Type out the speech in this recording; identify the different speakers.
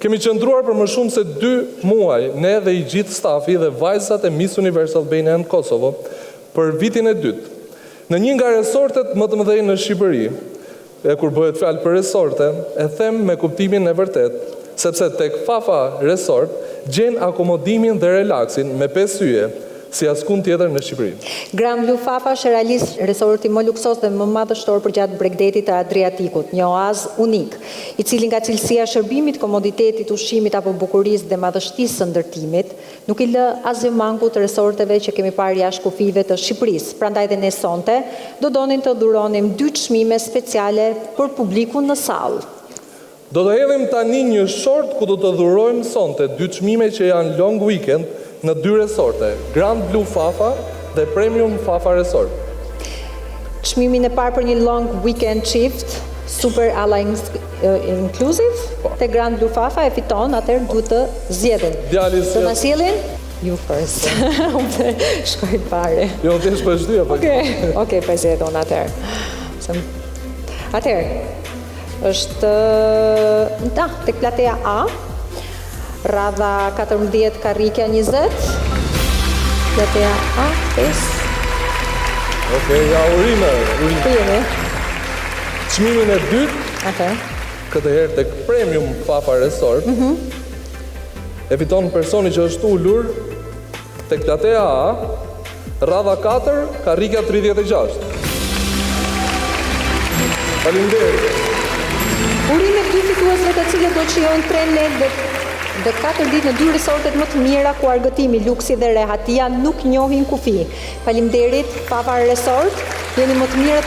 Speaker 1: Kemi qëndruar për më shumë se 2 muaj, ne dhe i gjithë stafi dhe vajzat e Miss Universe Albania në Kosovo, për vitin e dytë. Në një nga resortet më të mëdhenj në Shqipëri, e kur bëhet fjalë për resorte, e them me kuptimin e vërtet, sepse tek Fafa Resort gjen akomodimin dhe relaksin me 5 yje, si askund tjetër në Shqipëri.
Speaker 2: Grand Blue Fafa është realisht resorti më luksos dhe më madhështor për gjatë Bregdetit të Adriatikut, një oazë unik, i cili nga cilësia e shërbimit, komoditetit, ushqimit apo bukurisë dhe madhështisë së ndërtimit, nuk i lë asgjë manku të resorteve që kemi parë jashtë kufive të Shqipërisë. Prandaj dhe ne sonte do donin të dhuronim 2 çmime speciale për publikun në sallë.
Speaker 1: Do të hedhim tani një short ku do të dhurojmë sonte 2 çmime që janë long weekend në 2 resorte, Grand Blue Fafa dhe Premium Fafa Resort.
Speaker 2: Çmimin e parë për një long weekend shift, super alla inclusive, te Grand Blue Fafa e fiton, atëherë duhet të zgjedhin. Do na sjellin? You first. Unë shkoj pare.
Speaker 1: Jo, ti shkoj shtya.
Speaker 2: Okej, po zgjedhon atëherë. Atëherë, është tek platea A, radha 14 karrikja 20, platea A, 5.
Speaker 1: Okej, ja urime.
Speaker 2: Ku jemi?
Speaker 1: Çmimin e dytë, këtë herë tek Premium Fafa Resort, e fiton personi që është ullur tek platea A, radha 4, karrikja 36. Faleminderit.
Speaker 2: Urime 2 fituesve të cilët do të shijojnë 3 net dhe 4 ditë në 2 resortet më të mira ku argëtimi, luksi dhe rehatia nuk njohin kufi. Faleminderit Fafa Resort, jeni më të mirët